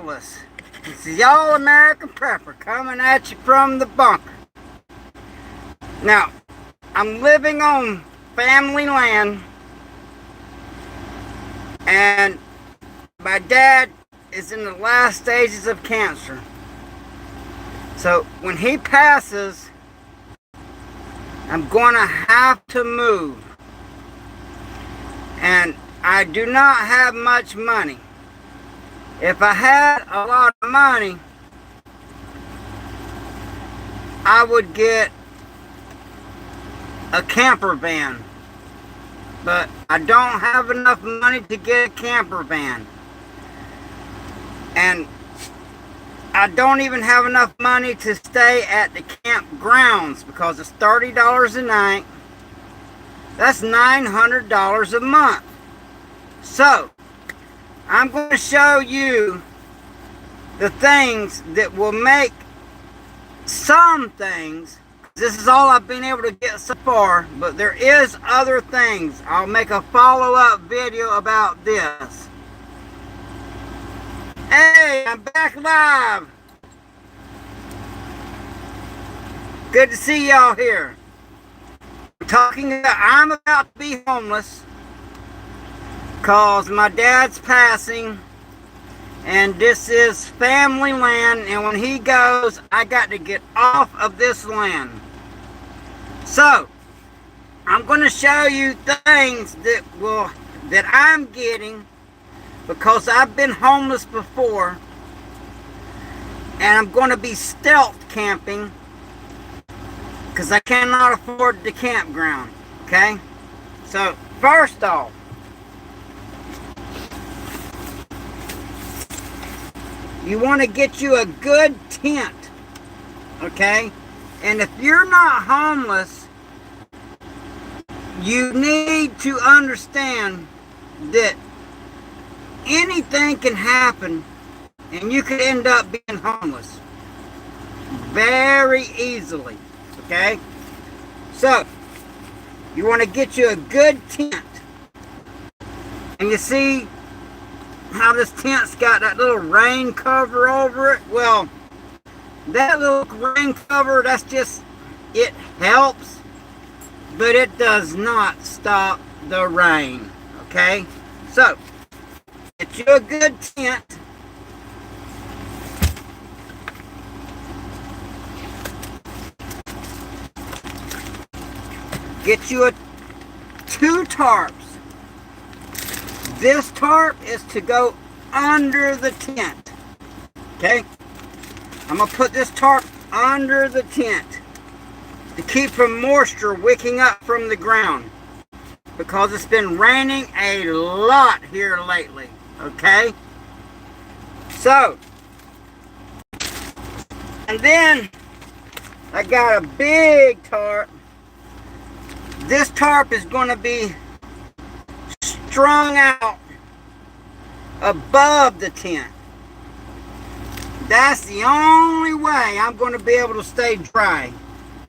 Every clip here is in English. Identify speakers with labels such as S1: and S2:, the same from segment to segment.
S1: marvelous. This is y'all American Prepper coming at you from the bunker. Now, I'm living on family land, and my dad is in the last stages of cancer. So when he passes, I'm going to have to move. And I do not have much money. If I had a lot of money, I would get a camper van. But I don't have enough money to get a camper van. And I don't even have enough money to stay at the campgrounds because it's $30 a night. That's $900 a month. So, I'm going to show you the things that will make some things. This is all I've been able to get so far, but there is other things. I'll make a follow-up video about this. Hey, I'm back live. Good to see y'all here. I'm about to be homeless because my dad's passing, and this is family land, and when he goes, I got to get off of this land. So, I'm going to show you things that I'm getting because I've been homeless before, and I'm going to be stealth camping because I cannot afford the campground. Okay? So, first off, you want to get you a good tent. Okay? And if you're not homeless, you need to understand that anything can happen and you could end up being homeless very easily. Okay? So, you want to get you a good tent. And you see how this tent's got that little rain cover over it? Well, that little rain cover, that's just, it helps, but it does not stop the rain. Okay? So, get you a good tent. Get you two tarps. This tarp is to go under the tent. Okay? I'm going to put this tarp under the tent to keep from moisture wicking up from the ground, because it's been raining a lot here lately. Okay? So, and then I got a big tarp. This tarp is going to be strung out above the tent. That's the only way I'm going to be able to stay dry,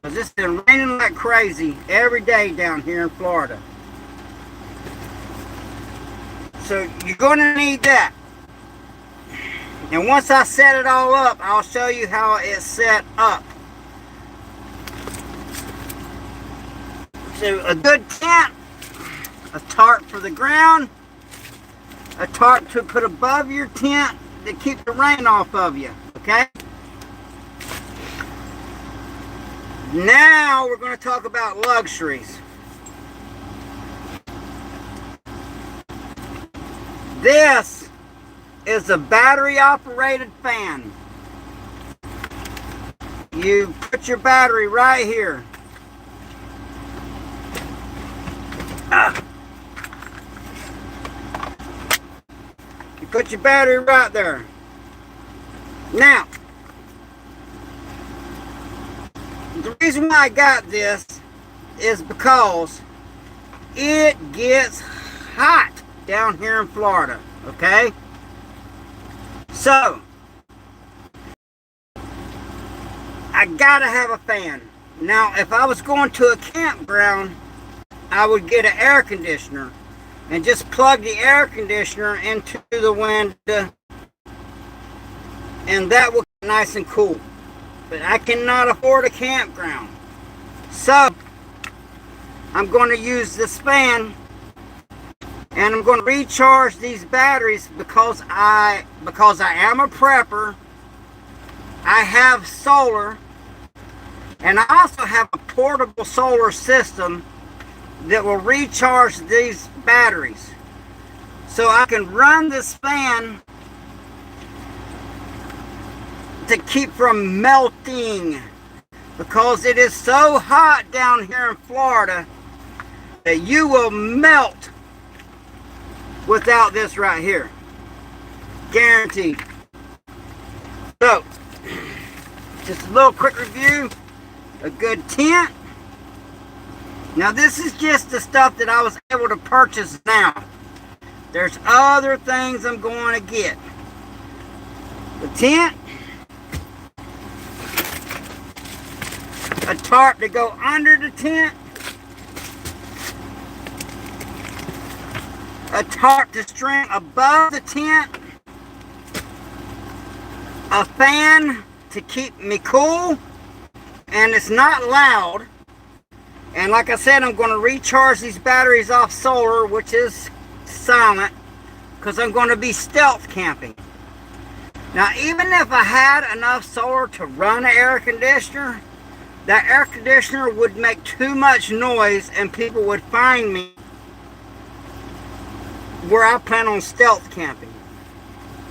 S1: because it's been raining like crazy every day down here in Florida. So you're going to need that. And once I set it all up, I'll show you how it's set up. So a good tent, a tarp for the ground, a tarp to put above your tent to keep the rain off of you. Okay? Now we're going to talk about luxuries. This is a battery operated fan. You put your battery right here. You put your battery right there. Now, the reason why I got this is because it gets hot down here in Florida. Okay? So, I gotta have a fan. Now, if I was going to a campground, I would get an air conditioner and just plug the air conditioner into the window and that will get nice and cool. But I cannot afford a campground. So I'm going to use this fan, and I'm going to recharge these batteries because I am a prepper. I have solar, and I also have a portable solar system that will recharge these batteries. So I can run this fan to keep from melting, because it is so hot down here in Florida that you will melt without this right here. Guaranteed. So, just a little quick review. A good tent. Now this is just the stuff that I was able to purchase now. There's other things I'm going to get. The tent. A tarp to go under the tent. A tarp to string above the tent. A fan to keep me cool, and it's not loud. And like I said, I'm going to recharge these batteries off solar, which is silent, because I'm going to be stealth camping. Now, even if I had enough solar to run an air conditioner, that air conditioner would make too much noise and people would find me where I plan on stealth camping.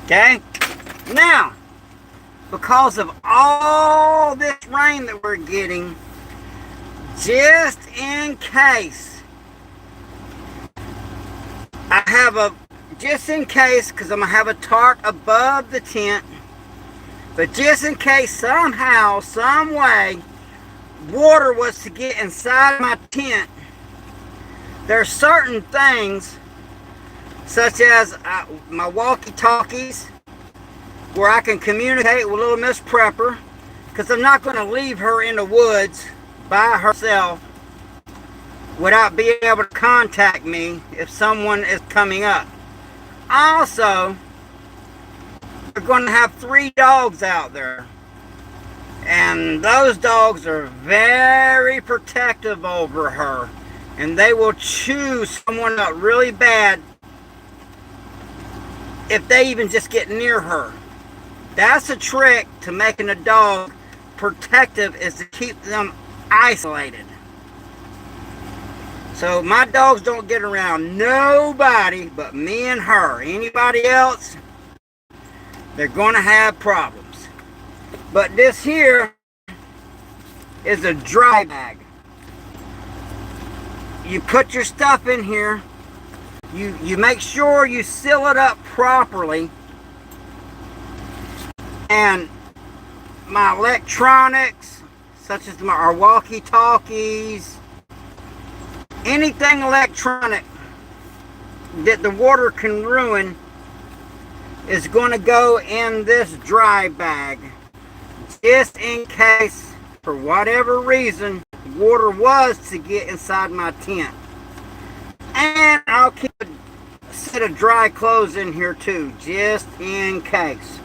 S1: Okay? Now, because of all this rain that we're getting, just in case, because I'm going to have a tarp above the tent, but just in case somehow, some way, water was to get inside my tent, there's certain things, such as my walkie-talkies, where I can communicate with little Miss Prepper, because I'm not going to leave her in the woods by herself without being able to contact me if someone is coming up. Also, we're going to have 3 dogs out there, and those dogs are very protective over her, and they will chew someone up really bad if they even just get near her. That's a trick to making a dog protective, is to keep them isolated. So my dogs don't get around nobody but me and her. Anybody else, they're going to have problems. But this here is a dry bag. You put your stuff in here. You make sure you seal it up properly. And my electronics, such as our walkie-talkies, anything electronic that the water can ruin, is going to go in this dry bag, just in case, for whatever reason, water was to get inside my tent. And I'll keep a set of dry clothes in here too, just in case.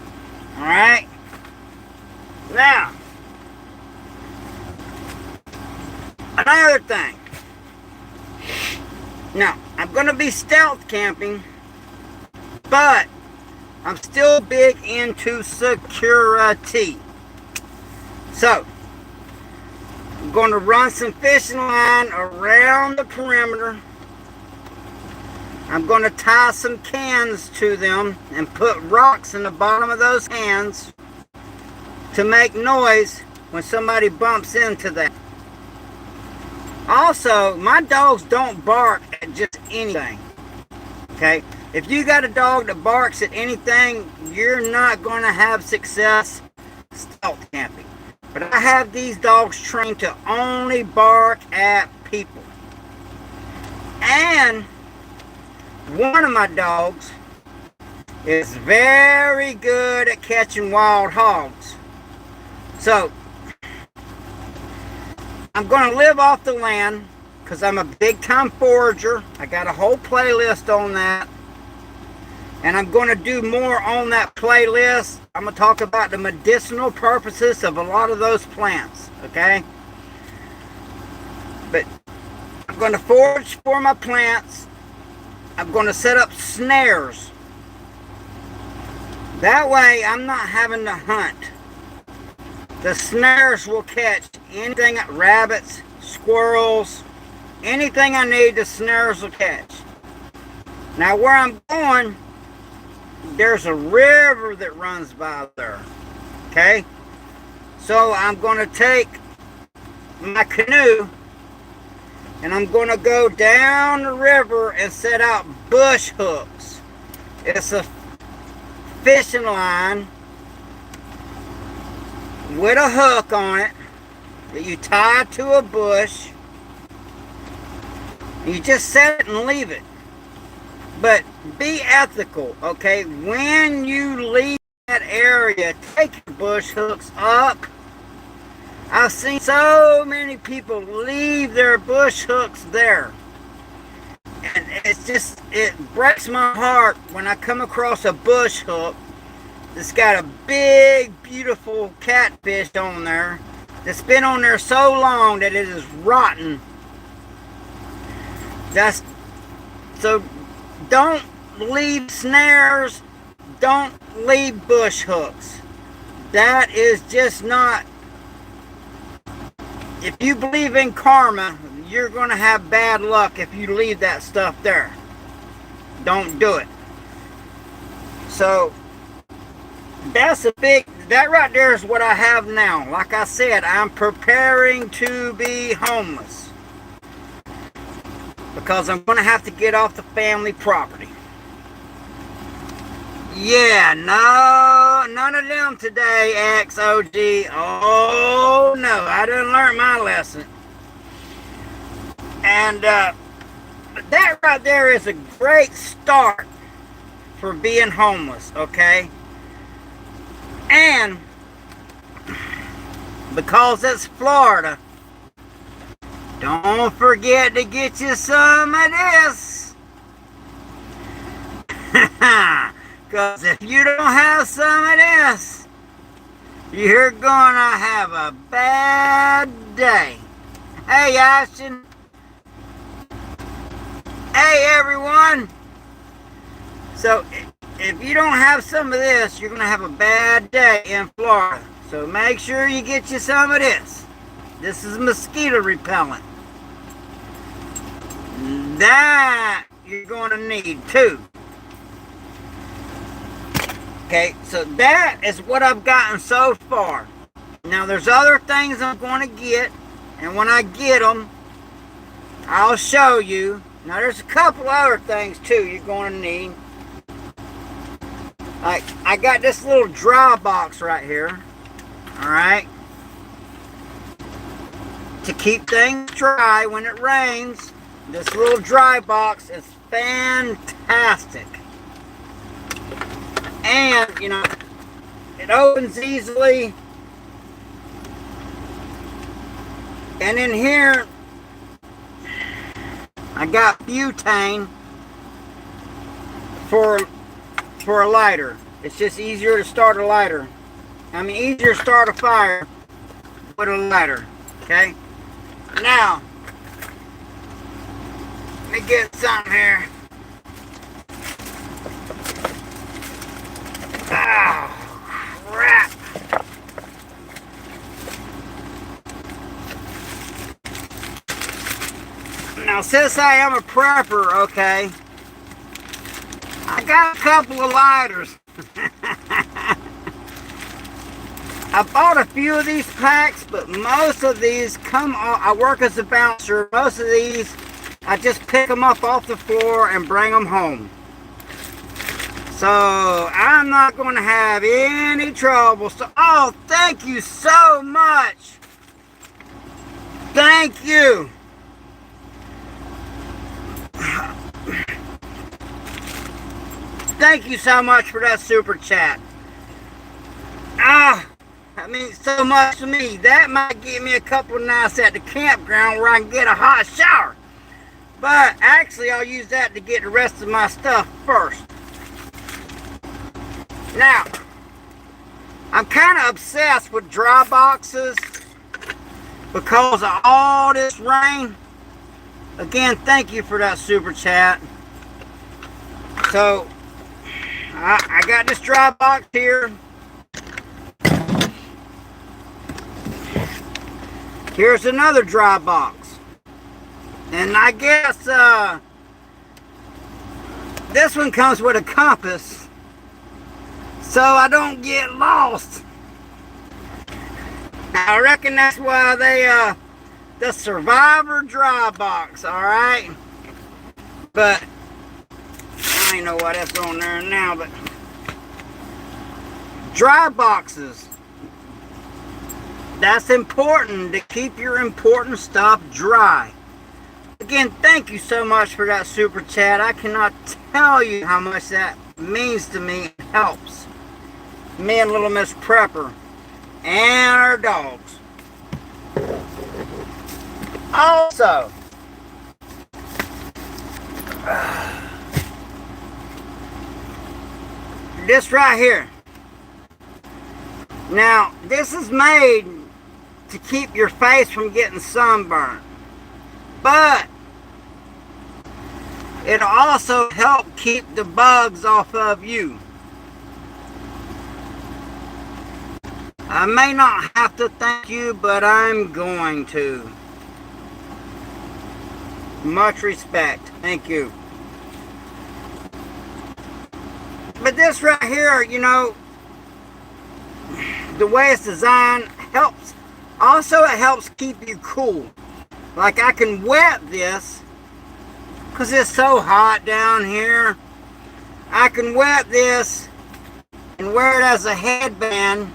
S1: Alright? Now, another thing. Now, I'm going to be stealth camping, but I'm still big into security. So, I'm going to run some fishing line around the perimeter. I'm going to tie some cans to them and put rocks in the bottom of those cans to make noise when somebody bumps into that. Also, my dogs don't bark at just anything. Okay? If you got a dog that barks at anything, you're not going to have success stealth camping. But I have these dogs trained to only bark at people. And one of my dogs is very good at catching wild hogs. So, I'm going to live off the land because I'm a big time forager. I got a whole playlist on that. And I'm going to do more on that playlist. I'm going to talk about the medicinal purposes of a lot of those plants, okay? But I'm going to forage for my plants. I'm going to set up snares. That way I'm not having to hunt. The snares will catch anything, rabbits, squirrels, anything I need, the snares will catch. Now where I'm going, there's a river that runs by there, okay? So I'm going to take my canoe and I'm going to go down the river and set out bush hooks. It's a fishing line with a hook on it that you tie to a bush. You just set it and leave it. But be ethical, okay? When you leave that area, take your bush hooks up. I've seen so many people leave their bush hooks there. And it's just, it breaks my heart when I come across a bush hook that's got a big, beautiful catfish on there that's been on there so long that it is rotten. So don't leave snares, don't leave bush hooks. That is just not, if you believe in karma, you're going to have bad luck if you leave that stuff there. Don't do it. So that's that right there is what I have now. Like I said, I'm preparing to be homeless because I'm going to have to get off the family property. Yeah, no, none of them today, XOG. Oh, no, I didn't learn my lesson. And that right there is a great start for being homeless, okay? And because it's Florida, don't forget to get you some of this. Because if you don't have some of this, you're gonna have a bad day. Hey, Ashton. Hey, everyone. So, if you don't have some of this, you're gonna have a bad day in Florida. So make sure you get you some of this. This is mosquito repellent. That you're gonna need too. Okay, so that is what I've gotten so far. Now there's other things I'm going to get, and when I get them, I'll show you. Now there's a couple other things too you're going to need. Like, I got this little dry box right here. Alright. To keep things dry when it rains. This little dry box is fantastic. And, you know, it opens easily. And in here, I got butane for a lighter. It's just easier to start a lighter. I mean, easier to start a fire with a lighter. Okay? Now, let me get something here. Oh, crap. Now, since I am a prepper, okay, I got a couple of lighters. I bought a few of these packs, but most of these come off. I work as a bouncer. Most of these, I just pick them up off the floor and bring them home. So I'm not going to have any trouble. So, oh, thank you so much. Thank you. Thank you so much for that super chat. Ah, that means so much to me. That might give me a couple of nights at the campground where I can get a hot shower. But actually, I'll use that to get the rest of my stuff first. Now, I'm kind of obsessed with dry boxes because of all this rain. Again, thank you for that super chat. So, I got this dry box here. Here's another dry box. And I guess this one comes with a compass, so I don't get lost. I reckon that's why they the Survivor dry box, alright? But I don't know what that's on there now, but dry boxes. That's important, to keep your important stuff dry. Again, thank you so much for that super chat. I cannot tell you how much that means to me. It helps me and little Miss Prepper and our dogs. Also, this right here. Now, this is made to keep your face from getting sunburned, but it'll also help keep the bugs off of you. I may not have to thank you, but I'm going to. Much respect. Thank you. But this right here, you know, the way it's designed helps. Also, it helps keep you cool. Like, I can wet this because it's so hot down here. I can wet this and wear it as a headband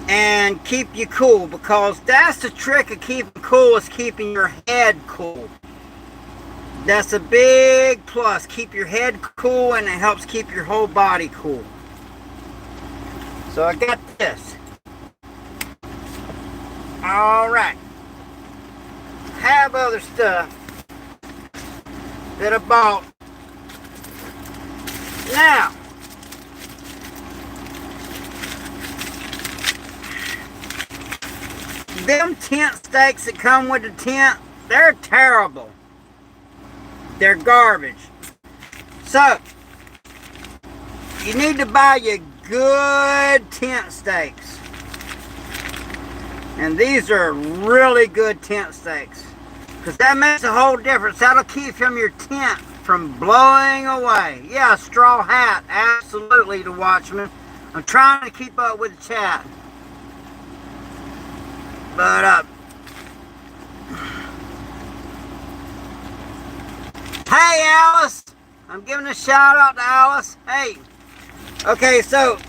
S1: and keep you cool, because that's the trick of keeping cool, is keeping your head cool. That's a big plus. Keep your head cool, and it helps keep your whole body cool. So I got this. Alright. Have other stuff that I bought. Now, them tent stakes that come with the tent, they're terrible. They're garbage. So, you need to buy your good tent stakes. And these are really good tent stakes, because that makes a whole difference. That'll keep your tent from blowing away. Yeah, straw hat, absolutely, the Watchman. I'm trying to keep up with the chat. But, hey, Alice! I'm giving a shout out to Alice. Hey. Okay, so,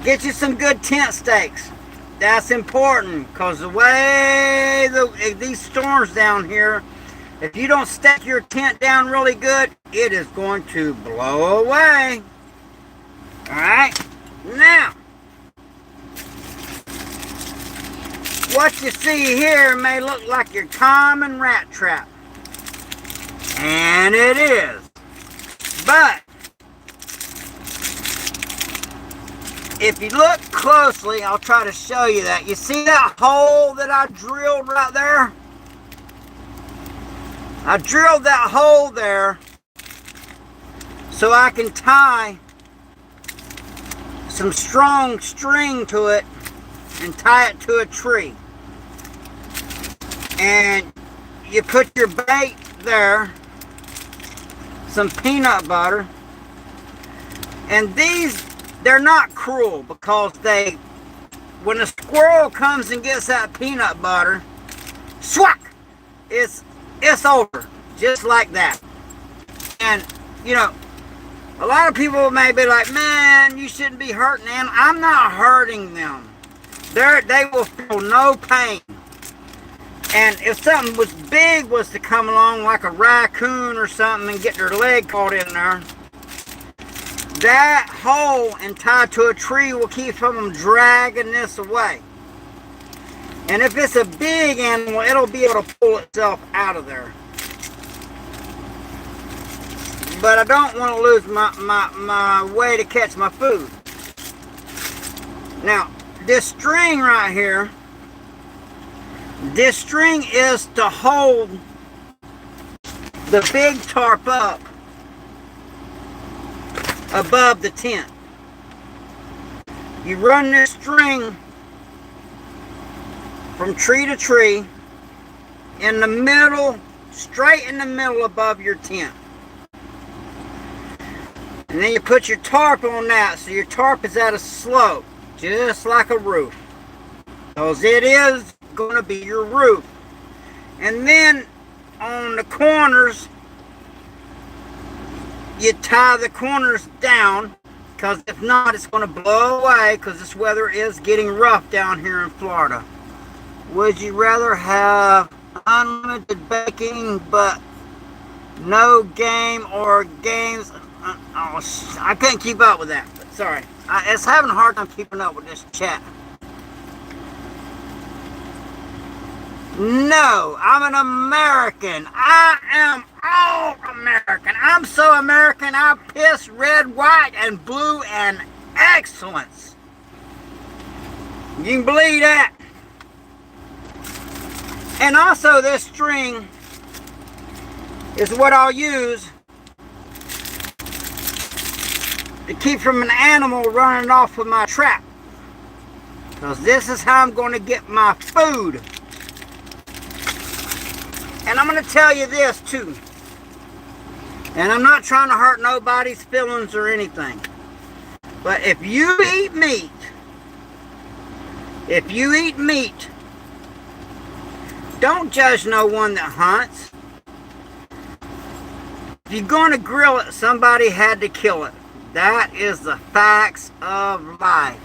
S1: get you some good tent stakes. That's important, because the way these storms down here, if you don't stake your tent down really good, it is going to blow away. Alright? Now, what you see here may look like your common rat trap. And it is. But if you look closely, I'll try to show you that. You see that hole that I drilled right there? I drilled that hole there so I can tie some strong string to it and tie it to a tree. And you put your bait there, some peanut butter, and these, they're not cruel, because when a squirrel comes and gets that peanut butter, swack, it's over, just like that. And, you know, a lot of people may be like, man, you shouldn't be hurting them. I'm not hurting them. They will feel no pain. And if something was to come along, like a raccoon or something, and get their leg caught in there, that hole and tied to a tree will keep from dragging this away. And if it's a big animal, it'll be able to pull itself out of there. but I don't want to lose my way to catch my food. Now, this string right here, this string is to hold the big tarp up above the tent. You run this string from tree to tree in the middle, straight in the middle above your tent. And then you put your tarp on that, so your tarp is at a slope, just like a roof. Because it is going to be your roof. And then on the corners, you tie the corners down, because if not, it's going to blow away, because this weather is getting rough down here in Florida. Would you rather have unlimited baking but no game, or games? I couldn't keep up with that. But sorry, it's having a hard time keeping up with this chat. No, I'm an American. I am all American. I'm so American, I piss red, white, and blue and excellence. You can believe that. And also, this string is what I'll use to keep from an animal running off with my trap. Because this is how I'm going to get my food. And I'm going to tell you this too. And I'm not trying to hurt nobody's feelings or anything. But if you eat meat, don't judge no one that hunts. If you're going to grill it, somebody had to kill it. That is the facts of life.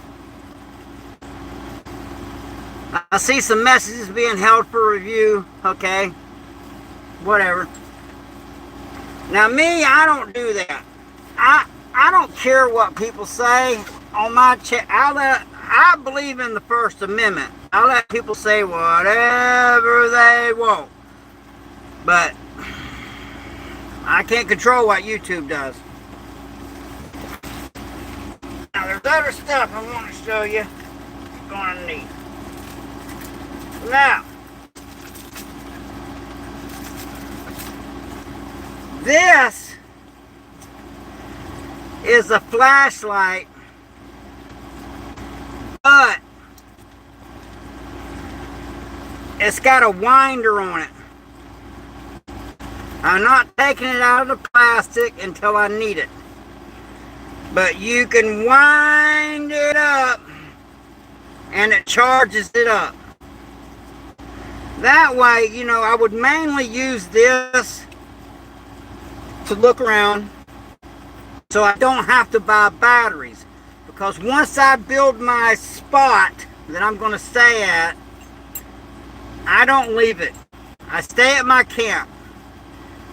S1: I see some messages being held for review. Okay. Whatever. Now me, I don't do that. I don't care what people say on my chat. I believe in the First Amendment. I let people say whatever they want. But I can't control what YouTube does. Now there's other stuff I want to show you. You're gonna need. Now, this is a flashlight, but it's got a winder on it. I'm not taking it out of the plastic until I need it. But you can wind it up and it charges it up. That way, you know, I would mainly use this to look around so I don't have to buy batteries. Because once I build my spot that I'm going to stay at, I don't leave it. I stay at my camp.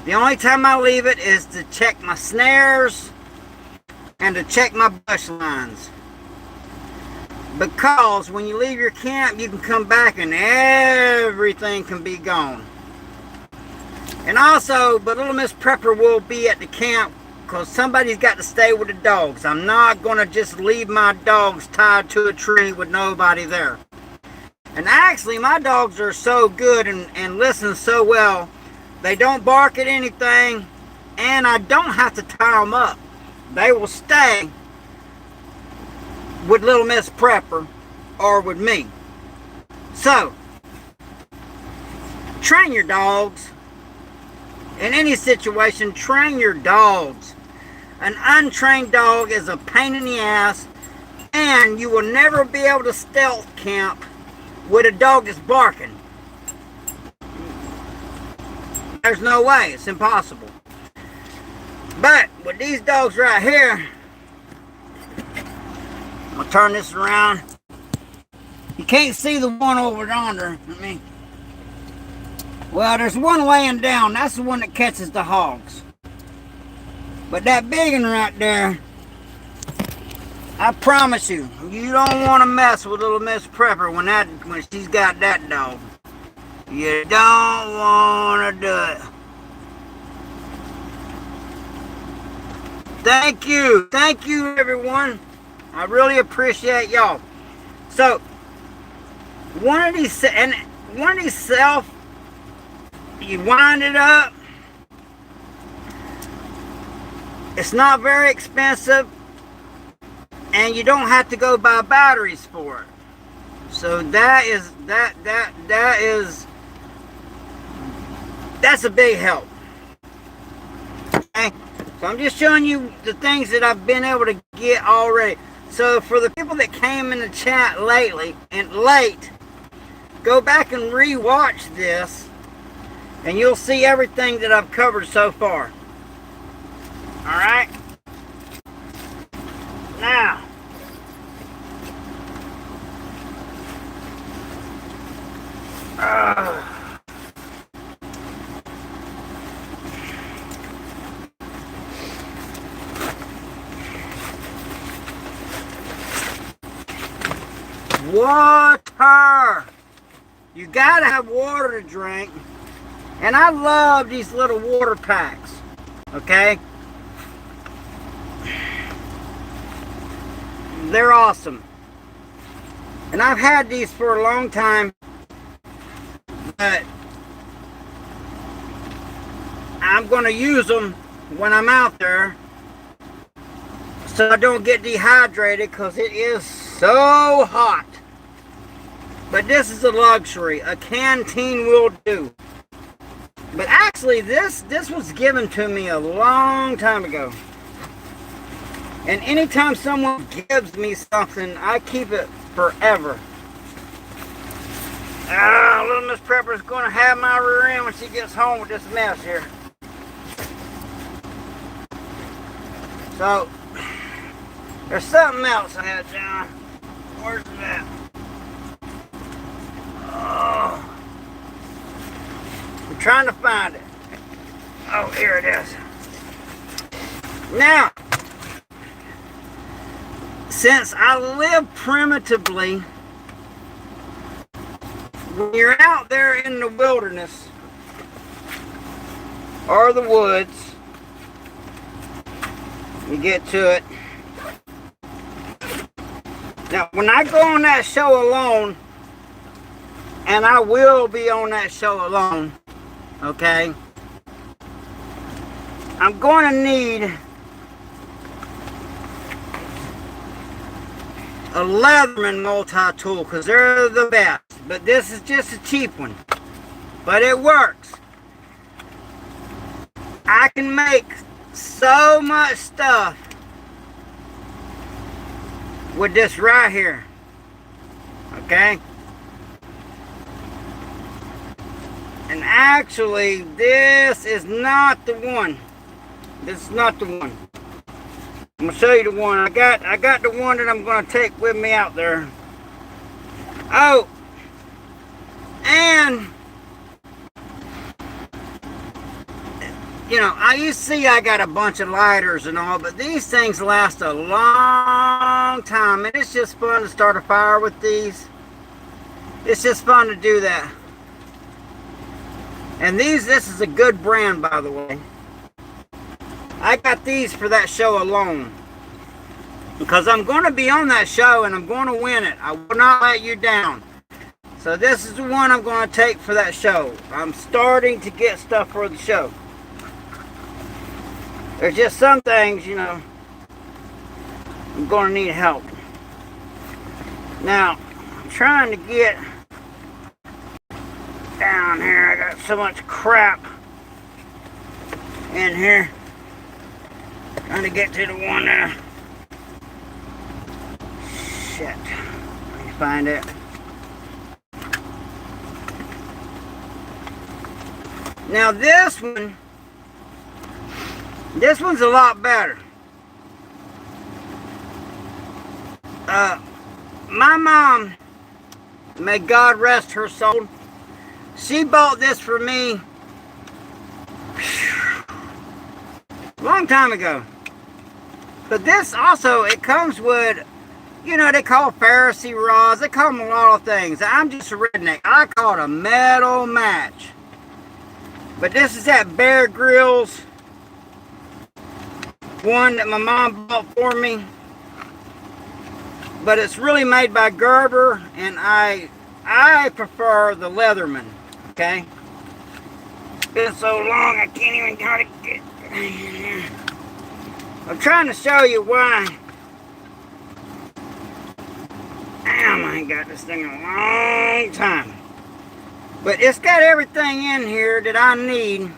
S1: The only time I leave it is to check my snares and to check my bush lines. Because when you leave your camp, you can come back and everything can be gone. And also, but Little Miss Prepper will be at the camp because somebody's got to stay with the dogs. I'm not going to just leave my dogs tied to a tree with nobody there. And actually, my dogs are so good and listen so well. They don't bark at anything, and I don't have to tie them up. They will stay with Little Miss Prepper or with me. So, train your dogs. In any situation, train your dogs. An untrained dog is a pain in the ass, and you will never be able to stealth camp with a dog that's barking. There's no way. It's impossible. But with these dogs right here, I'm going to turn this around. You can't see the one over yonder. Well, there's one laying down. That's the one that catches the hogs. But that big one right there, I promise you, you don't want to mess with Little Miss Prepper when she's got that dog. You don't want to do it. Thank you. Thank you, everyone. I really appreciate y'all. So, one of these self, you wind it up. It's not very expensive, and you don't have to go buy batteries for it. So that's a big help. Okay? So I'm just showing you the things that I've been able to get already. So for the people that came in the chat lately and late, go back and re-watch this, and you'll see everything that I've covered so far. All right. Now, water. You gotta have water to drink. And I love these little water packs. Okay? They're awesome. And I've had these for a long time. But I'm going to use them when I'm out there so I don't get dehydrated, because it is so hot. But this is a luxury. A canteen will do. But actually, this was given to me a long time ago. And anytime someone gives me something, I keep it forever. Little Miss Prepper's going to have my rear end when she gets home with this mess here. So, there's something else I had down. Where's that? Oh. I'm trying to find it. Oh, here it is. Now, since I live primitively, when you're out there in the wilderness or the woods, you get to it. Now, when I go on that show alone, and I will be on that show alone, okay, I'm going to need a Leatherman multi-tool, because they're the best. But this is just a cheap one. But it works. I can make so much stuff with this right here. Okay? And actually, this is not the one. This is not the one. I'm gonna show you the one. I got the one that I'm gonna take with me out there. Oh, and you know, you see I got a bunch of lighters and all, but these things last a long time, and it's just fun to start a fire with these. It's just fun to do that. And this is a good brand, by the way. I got these for that show alone, because I'm going to be on that show and I'm going to win it. I will not let you down. So this is the one I'm going to take for that show. I'm starting to get stuff for the show. There's just some things, you know, I'm going to need help. Now, I'm trying to get down here. I got so much crap in here. Trying to get to the one there. Shit. Let me find it. Now this one's a lot better. My mom, may God rest her soul, she bought this for me a long time ago. But this also, it comes with, you know, they call Pharisee rods. They call them a lot of things. I'm just a redneck. I call it a metal match. But this is that Bear Grylls one that my mom bought for me, but it's really made by Gerber, and I prefer the Leatherman. Okay, it's been so long I can't even hardly get. I'm trying to show you why. Damn, I ain't got this thing in a long time. But it's got everything in here that I need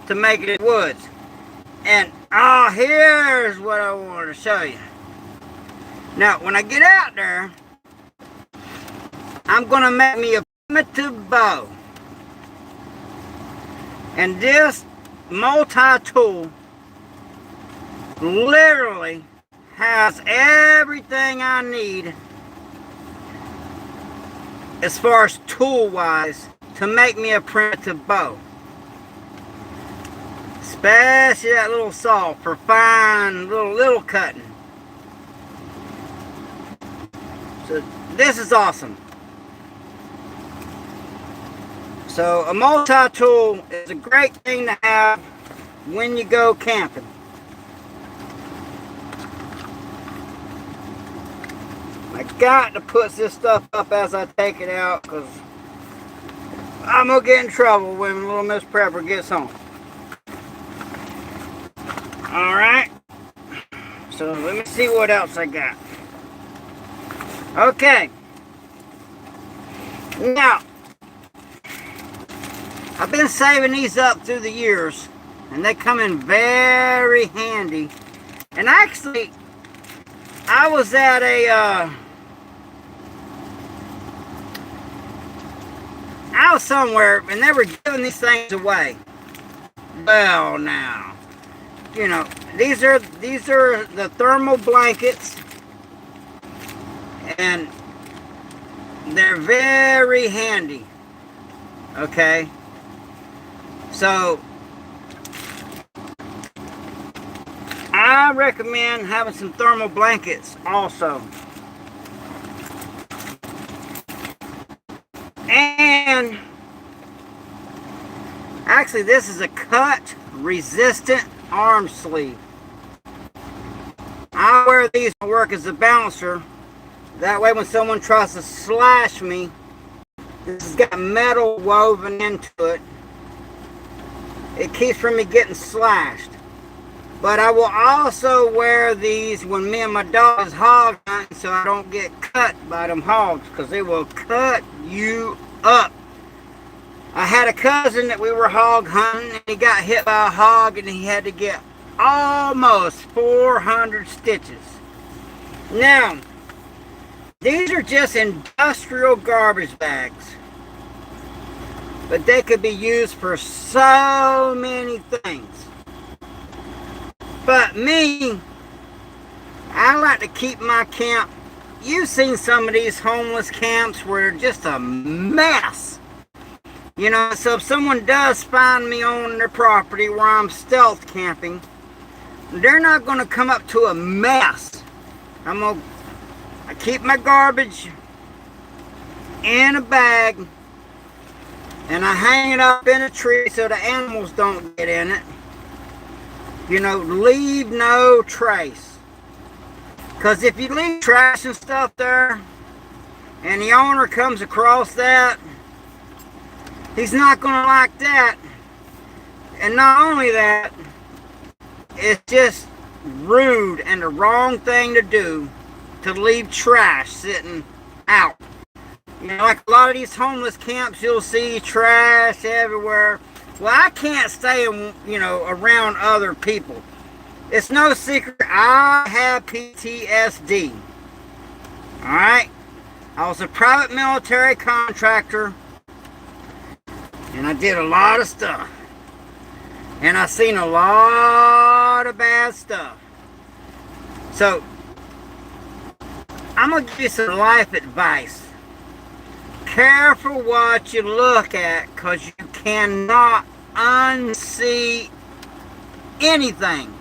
S1: to make it in woods. And here's what I wanted to show you. Now, when I get out there, I'm gonna make me a primitive bow. And this multi-tool literally has everything I need as far as tool-wise to make me a primitive bow. Especially that little saw for fine little cutting. So this is awesome. So a multi-tool is a great thing to have when you go camping. I got to put this stuff up as I take it out, because I'm going to get in trouble when little Miss Prepper gets home. Alright. So let me see what else I got. Okay. Now, I've been saving these up through the years, and they come in very handy. And actually, I was at I was somewhere, and they were giving these things away. Well, now, you know, these are the thermal blankets, and they're very handy. Okay, so I recommend having some thermal blankets also. And actually, this is a cut resistant arm sleeve. I wear these to work as a bouncer. That way when someone tries to slash me, this has got metal woven into it. It keeps from me getting slashed. But I will also wear these when me and my dog is hog hunting, so I don't get cut by them hogs, because they will cut you up. I had a cousin that we were hog hunting, and he got hit by a hog, and he had to get almost 400 stitches. Now, these are just industrial garbage bags, but they could be used for so many things. But me, I like to keep my camp. You've seen some of these homeless camps where they're just a mess. You know, so if someone does find me on their property where I'm stealth camping, they're not going to come up to a mess. I keep my garbage in a bag, and I hang it up in a tree so the animals don't get in it. You know, leave no trace. Because if you leave trash and stuff there, and the owner comes across that, he's not going to like that. And not only that, it's just rude and the wrong thing to do to leave trash sitting out. You know, like a lot of these homeless camps, you'll see trash everywhere. Well, I can't stay, around other people. It's no secret, I have PTSD. Alright? I was a private military contractor, and I did a lot of stuff. And I seen a lot of bad stuff. So, I'm going to give you some life advice. Careful what you look at, because you cannot unsee anything.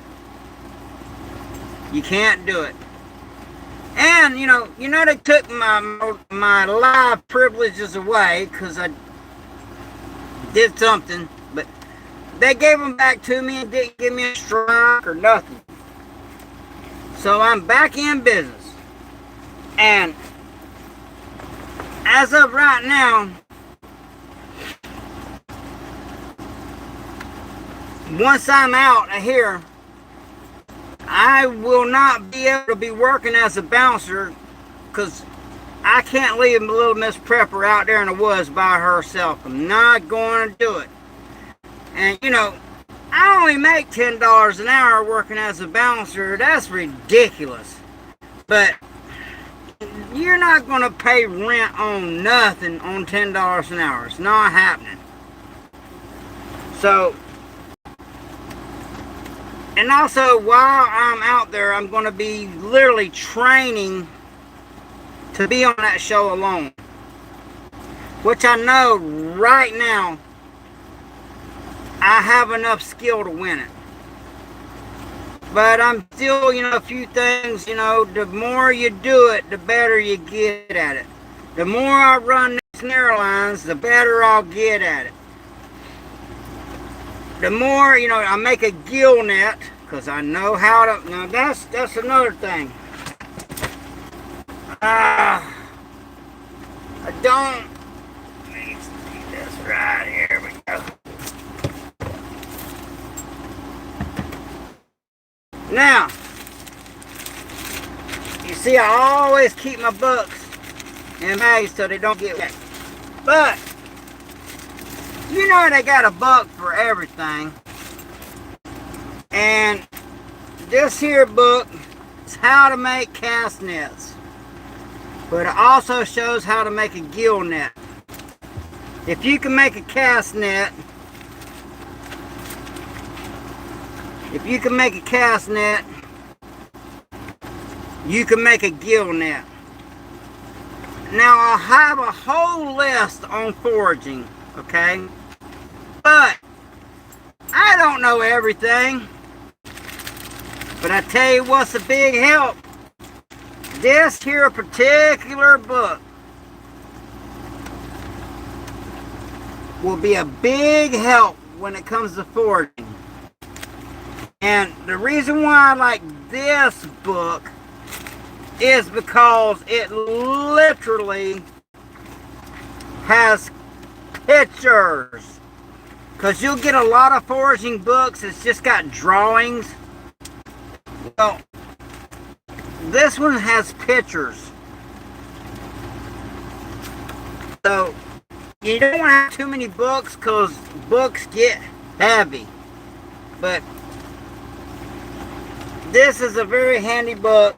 S1: You can't do it. And, they took my live privileges away because I did something, but they gave them back to me and didn't give me a strike or nothing. So I'm back in business. And as of right now, once I'm out of here, I will not be able to be working as a bouncer because I can't leave little Miss Prepper out there in the woods by herself. I'm not going to do it. And you know, I only make $10 an hour working as a bouncer. That's ridiculous. But you're not going to pay rent on nothing on $10 an hour. It's not happening. So, and also while I'm out there, I'm going to be literally training to be on that show alone. Which I know right now, I have enough skill to win it. But I'm still, you know, a few things, you know, the more you do it, the better you get at it. The more I run these snare lines, the better I'll get at it. The more, you know, I make a gill net, because I know how to, now that's another thing. I don't, let me see this right here, we go. Now, you see I always keep my books in bags so they don't get wet. But, you know they got a book for everything. And this here book is how to make cast nets. But it also shows how to make a gill net. If you can make a cast net, if you can make a cast net, you can make a gill net. Now I'll have a whole list on foraging, okay? But I don't know everything. But I tell you what's a big help. This here particular book will be a big help when it comes to foraging. And the reason why I like this book is because it literally has pictures. Because you'll get a lot of foraging books that's just got drawings. Well, this one has pictures. So, you don't want to have too many books because books get heavy. But this is a very handy book.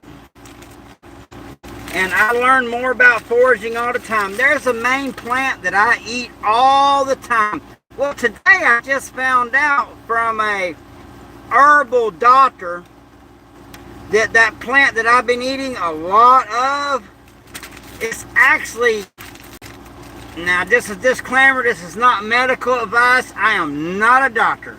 S1: And I learn more about foraging all the time. There's a main plant that I eat all the time. Well, today I just found out from a herbal doctor that plant that I've been eating a lot of is actually, now this is disclaimer, this is not medical advice. I am not a doctor.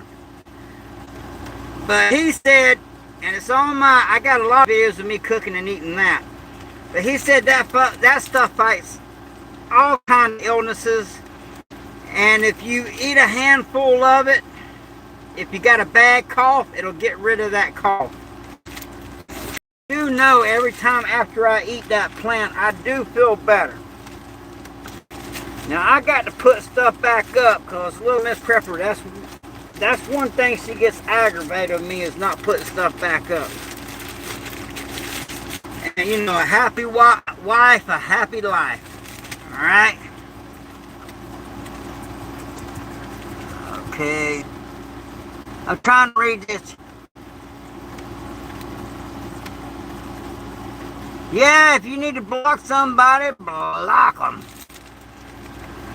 S1: But he said, and it's on my, I got a lot of videos of me cooking and eating that. But he said that stuff fights all kinds of illnesses. And if you eat a handful of it, if you got a bad cough, it'll get rid of that cough. I do know every time after I eat that plant, I do feel better. Now I got to put stuff back up because little Miss Prepper, that's one thing she gets aggravated with me is not putting stuff back up. And you know, a happy wife, a happy life. Alright? Okay. I'm trying to read this. Yeah, if you need to block somebody, block them.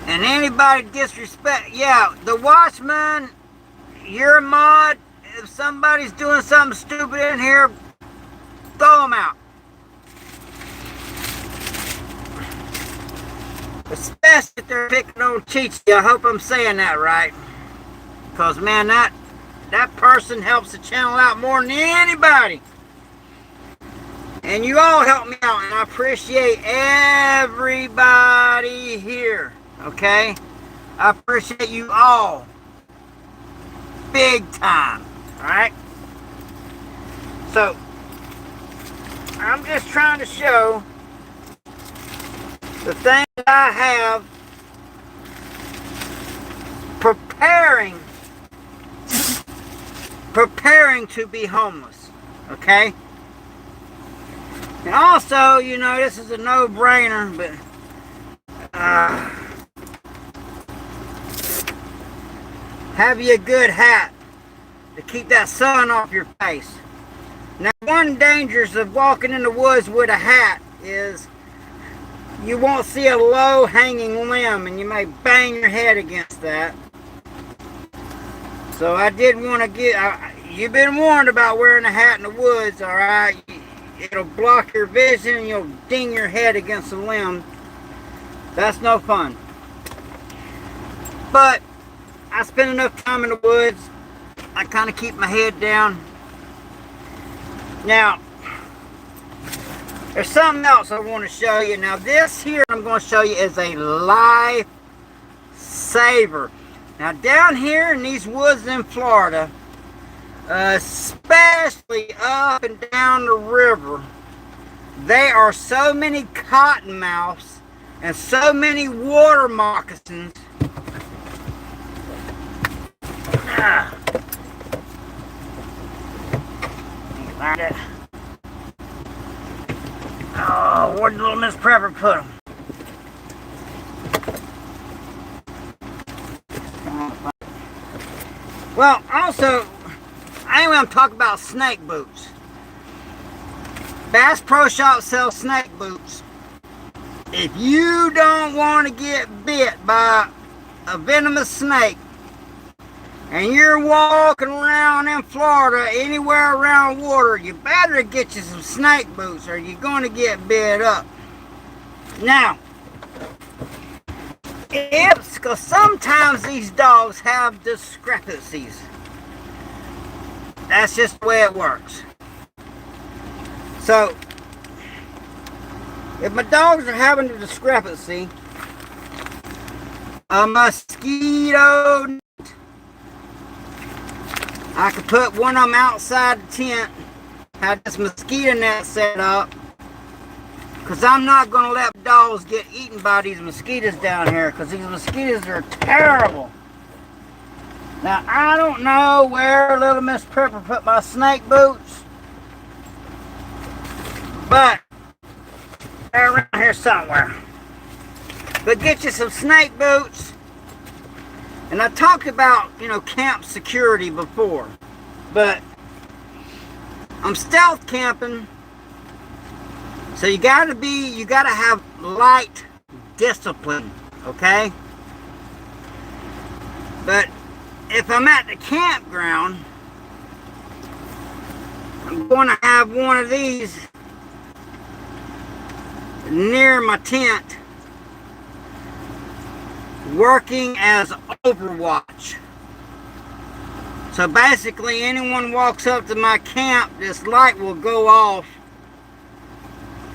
S1: And anybody disrespect, yeah, the watchman, you're a mod. If somebody's doing something stupid in here, throw them out. Especially if they're picking on Chi-Chi. I hope I'm saying that right. Because, man, that person helps the channel out more than anybody. And you all help me out. And I appreciate everybody here. Okay? I appreciate you all. Big time. Alright? So, I'm just trying to show the things I have preparing to be homeless, okay? And also, you know, this is a no-brainer, but have you a good hat to keep that sun off your face. Now, one dangers of walking in the woods with a hat is you won't see a low hanging limb and you may bang your head against that. So I did want to you've been warned about wearing a hat in the woods, alright? It'll block your vision and you'll ding your head against a limb. That's no fun. But I spend enough time in the woods, I kind of keep my head down. Now, there's something else I want to show you. Now, this here I'm going to show you is a life saver. Now, down here in these woods in Florida, especially up and down the river, there are so many cottonmouths and so many water moccasins. Find it. Oh, where did little Miss Prepper put them? Well, also, anyway, I'm talking about snake boots. Bass Pro Shop sells snake boots. If you don't want to get bit by a venomous snake, and you're walking around in Florida, anywhere around water, you better get you some snake boots or you're going to get bit up. Now, because sometimes these dogs have discrepancies. That's just the way it works. So, if my dogs are having a discrepancy, a mosquito, I could put one of them outside the tent, have this mosquito net set up, because I'm not going to let dogs get eaten by these mosquitoes down here, because these mosquitoes are terrible. Now, I don't know where little Miss Prepper put my snake boots, but they're around here somewhere. But get you some snake boots. And I talked about, you know, camp security before, but I'm stealth camping, so you gotta have light discipline, okay? But if I'm at the campground, I'm gonna have one of these near my tent, working as overwatch. So basically, anyone walks up to my camp, this light will go off,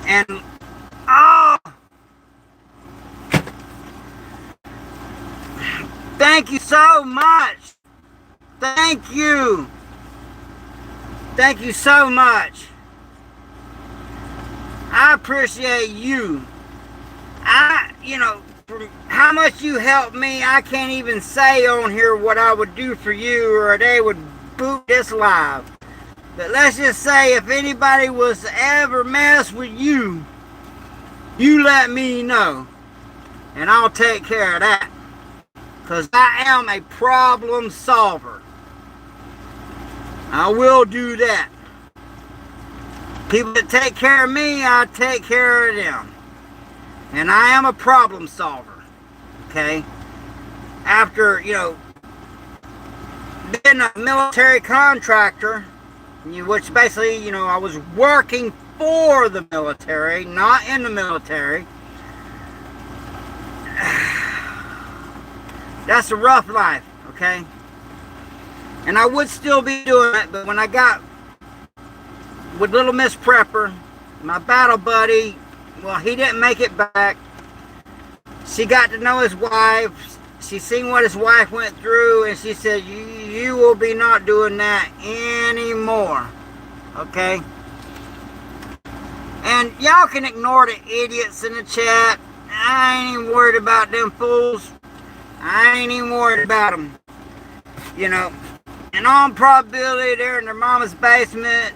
S1: and thank you so much. Thank you so much. I appreciate you. How much you helped me, I can't even say on here what I would do for you, or they would boot this live. But let's just say, if anybody was to ever mess with you, you let me know, and I'll take care of that. Because I am a problem solver. I will do that. People that take care of me, I take care of them. And I am a problem solver, okay? After, being a military contractor, which basically, I was working for the military, not in the military. That's a rough life, okay? And I would still be doing it, but when I got with little Miss Prepper, my battle buddy, well, he didn't make it back. She got to know his wife. She seen what his wife went through, and she said, you will be not doing that anymore. Okay? And y'all can ignore the idiots in the chat. I ain't even worried about them fools. I ain't even worried about them. You know, in all probability, they're in their mama's basement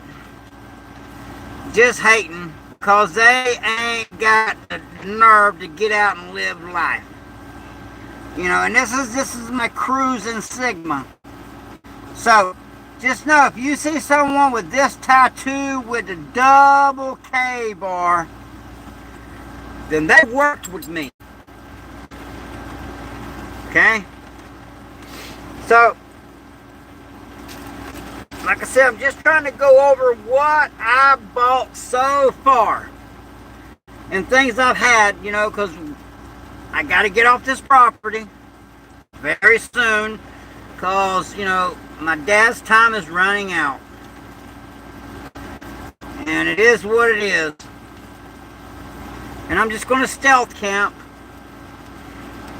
S1: just hating because they ain't got the nerve to get out and live life. You know, and this is my cruising sigma. So, just know if you see someone with this tattoo with the double K bar, then they worked with me. Okay? So, like I said, I'm just trying to go over what I bought so far. And things I've had, you know, because I got to get off this property very soon. Because, you know, my dad's time is running out. And it is what it is. And I'm just going to stealth camp.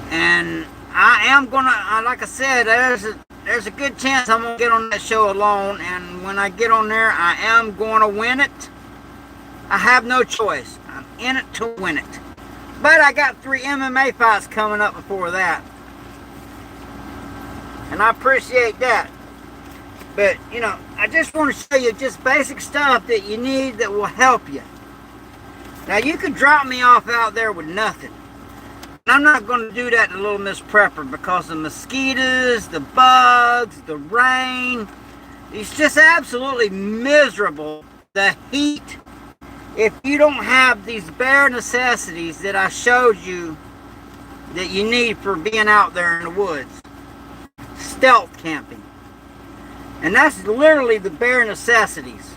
S1: And I am going to, like I said, there's a good chance I'm going to get on that show alone. And when I get on there, I am going to win it. I have no choice. I'm in it to win it. But I got 3 MMA fights coming up before that. And I appreciate that. But, you know, I just want to show you just basic stuff that you need that will help you. Now, you could drop me off out there with nothing. And I'm not going to do that to Little Miss Prepper because the mosquitoes, the bugs, the rain. It's just absolutely miserable. The heat. If you don't have these bare necessities that I showed you that you need for being out there in the woods. Stealth camping. And that's literally the bare necessities.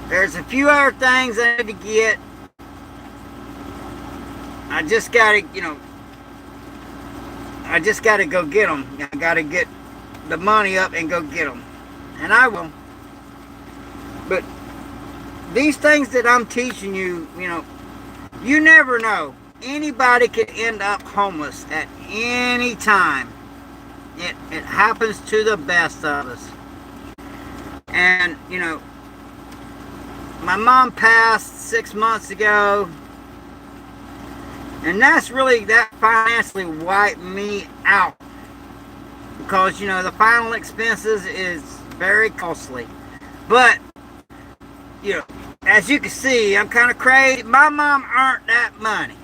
S1: There's a few other things I need to get. I just gotta, you know, I just gotta go get them. I gotta get the money up and go get them. And I will. But these things that I'm teaching you, you know, you never know. Anybody could end up homeless at any time. It happens to the best of us. And, you know, my mom passed 6 months ago. And that financially wiped me out. Because, you know, the final expenses is very costly. But, you know, as you can see, I'm kind of crazy. My mom earned that money.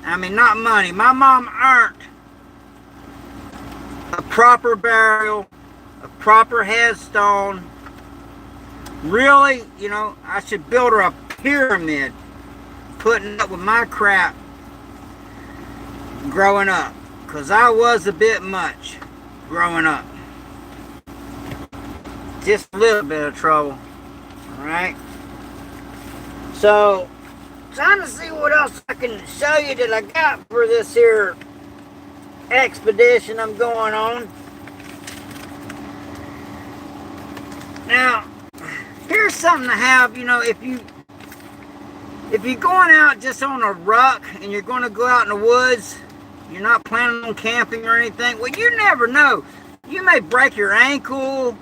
S1: I mean, not money. My mom earned a proper burial, a proper headstone. Really, you know, I should build her a pyramid, putting up with my crap growing up. Because I was a bit much growing up. Just a little bit of trouble. Alright? So, trying to see what else I can show you that I got for this here expedition I'm going on. Now, here's something to have, you know, if you're going out just on a ruck and you're going to go out in the woods, you're not planning on camping or anything, well, you never know. You may break your ankle,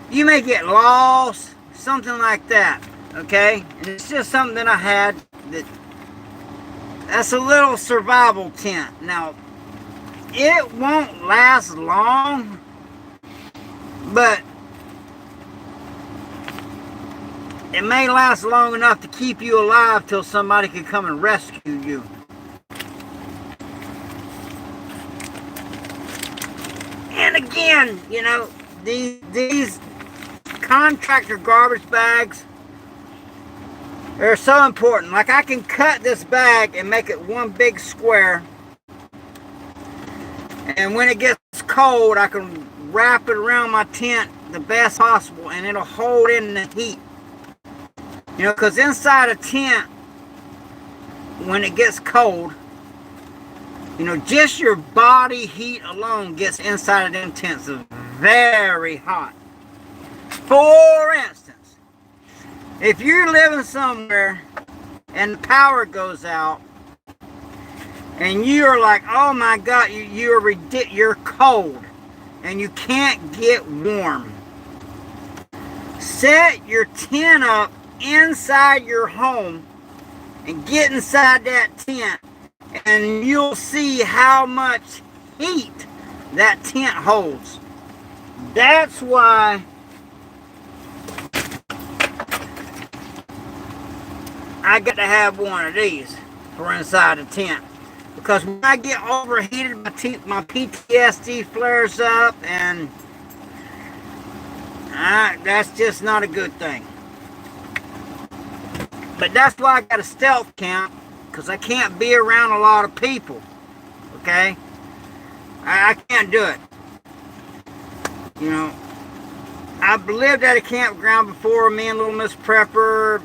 S1: you may get lost, something like that, okay? And it's just something that I had that's a little survival tent. Now, it won't last long, but it may last long enough to keep you alive till somebody can come and rescue you. And again, you know, these contractor garbage bags, they're so important. Like, I can cut this bag and make it one big square. And when it gets cold, I can wrap it around my tent the best possible, and it'll hold in the heat. You know, because inside a tent, when it gets cold, you know, just your body heat alone gets inside of them tents very hot. For instance, if you're living somewhere and the power goes out, and you're like, oh my God, you're cold, and you can't get warm. Set your tent up inside your home and get inside that tent, and you'll see how much heat that tent holds. That's why I got to have one of these for inside the tent. Because when I get overheated, my PTSD flares up, and that's just not a good thing. But that's why I got a stealth camp, because I can't be around a lot of people. Okay? I can't do it. You know, I've lived at a campground before, me and Little Miss Prepper,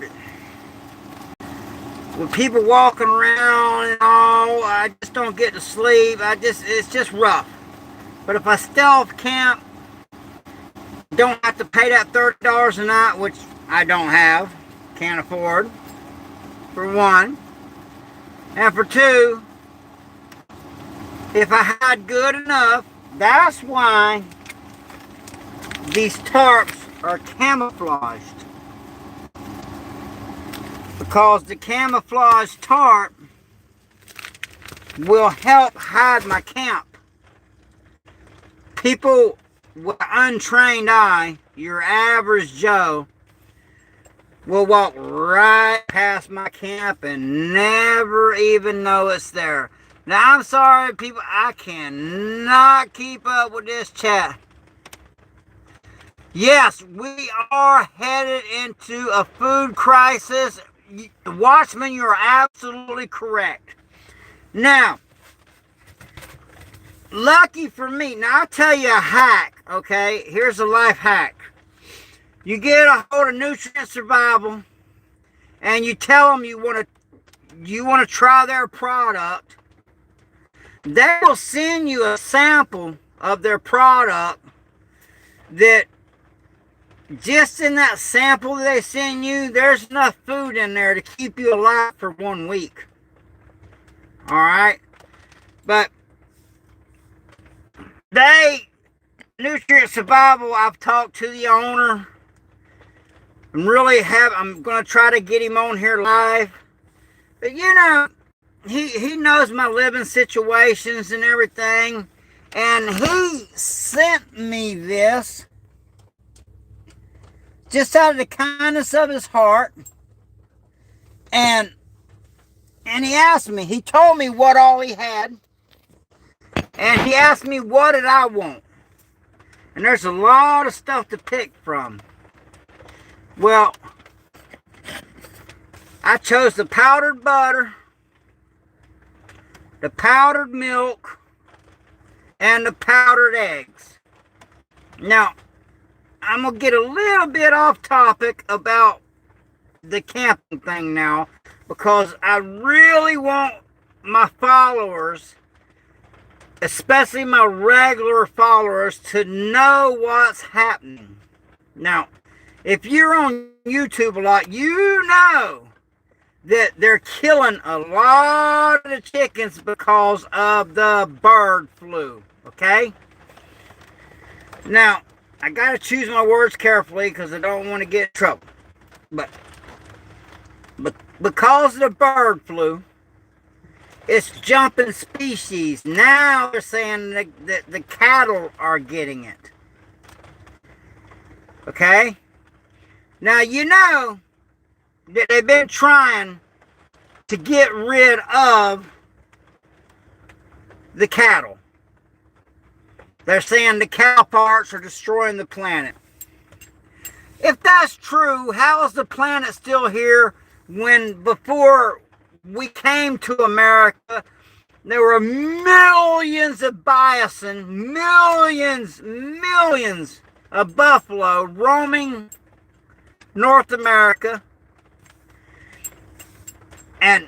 S1: with people walking around and all. I just don't get to sleep. It's just rough. But if I stealth camp, don't have to pay that $30 a night, which I don't have, can't afford, for one. And for two, if I had good enough, that's why these tarps are camouflaged. Because the camouflage tarp will help hide my camp. People with an untrained eye, your average Joe, will walk right past my camp and never even know it's there. Now, I'm sorry, people, I cannot keep up with this chat. Yes, we are headed into a food crisis. Watchmen, you're absolutely correct. Now, lucky for me, now I'll tell you a hack, okay? Here's a life hack. You get a hold of Nutrient Survival, and you tell them you want to try their product. They will send you a sample of their product that just in that sample they send you, there's enough food in there to keep you alive for 1 week. Alright? But Nutrient Survival, I've talked to the owner. I'm going to try to get him on here live. But you know, he knows my living situations and everything. And he sent me this just out of the kindness of his heart. And he asked me, he told me what all he had. And he asked me what did I want. And there's a lot of stuff to pick from. Well, I chose the powdered butter, the powdered milk, and the powdered eggs. Now, I'm going to get a little bit off topic about the camping thing now, because I really want my followers, especially my regular followers, to know what's happening. Now, if you're on YouTube a lot, you know that they're killing a lot of the chickens because of the bird flu, okay? Now, I got to choose my words carefully because I don't want to get in trouble. But because of the bird flu, it's jumping species. Now they're saying that the cattle are getting it. Okay? Now, you know that they've been trying to get rid of the cattle. They're saying the cow parts are destroying the planet. If that's true, how is the planet still here when before we came to America, there were millions of bison, millions of buffalo roaming North America, and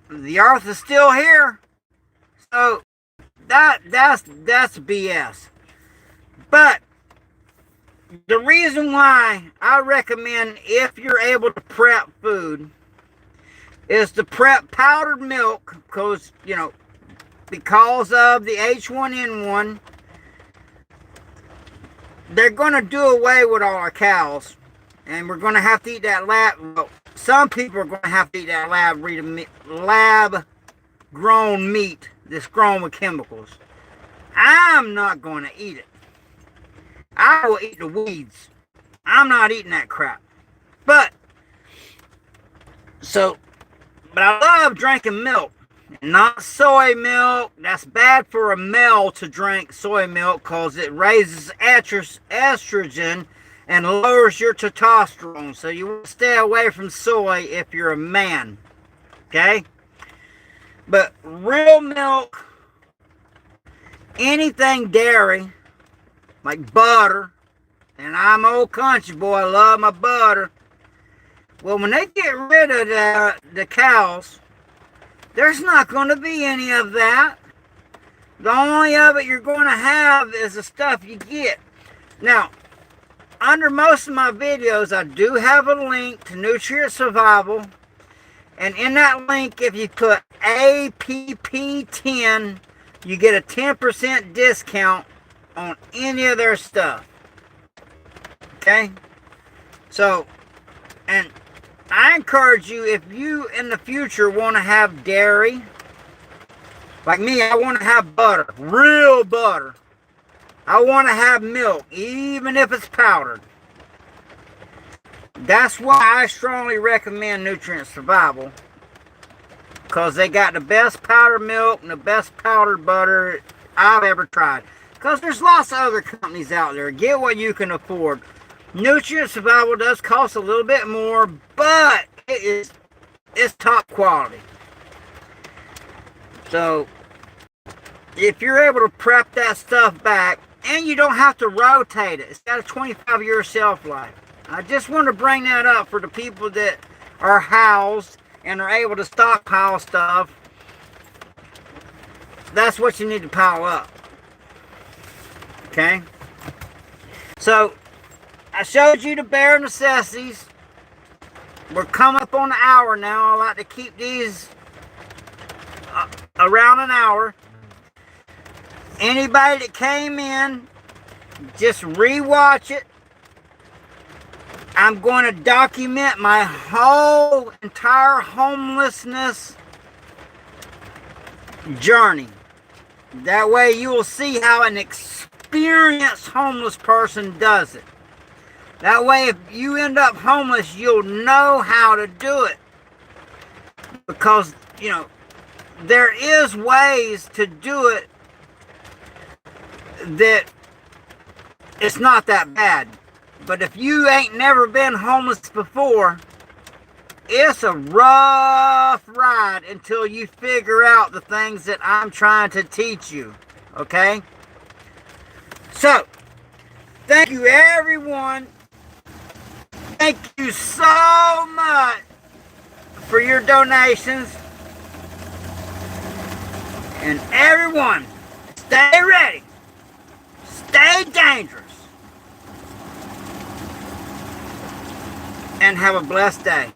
S1: the earth is still here. So that's BS. But the reason why I recommend, if you're able to prep food, is to prep powdered milk, because because of the H1N1, they're going to do away with all our cows. And we're going to have to eat that well, some people are going to have to eat that lab-grown meat that's grown with chemicals. I'm not going to eat it. I will eat the weeds. I'm not eating that crap. But I love drinking milk. Not soy milk. That's bad for a male to drink soy milk because it raises estrogen and lowers your testosterone. So you want to stay away from soy if you're a man. Okay? But real milk, anything dairy, like butter, and I'm old country boy, I love my butter. Well, when they get rid of the cows, there's not going to be any of that. The only of it you're going to have is the stuff you get. Now, under most of my videos, I do have a link to Nutrient Survival. And in that link, if you put APP10, you get a 10% discount on any of their stuff. Okay? So, and I encourage you, if you in the future want to have dairy, like me, I want to have butter, real butter. I want to have milk, even if it's powdered. That's why I strongly recommend Nutrient Survival, because they got the best powdered milk and the best powdered butter I've ever tried. Because there's lots of other companies out there. Get what you can afford. Nutrient Survival does cost a little bit more, but it's top quality. So, if you're able to prep that stuff back, and you don't have to rotate it. It's got a 25-year shelf life. I just want to bring that up for the people that are housed and are able to stockpile stuff. That's what you need to pile up. Okay? So, I showed you the bare necessities. We're coming up on an hour now. I like to keep these around an hour. Anybody that came in, just rewatch it. I'm going to document my whole entire homelessness journey. That way you will see how an experienced homeless person does it. That way if you end up homeless, you'll know how to do it. Because, you know, there is ways to do it that it's not that bad. But if you ain't never been homeless before, it's a rough ride until you figure out the things that I'm trying to teach you. Okay? So, thank you everyone. Thank you so much for your donations. And everyone, stay ready. Stay dangerous. And have a blessed day.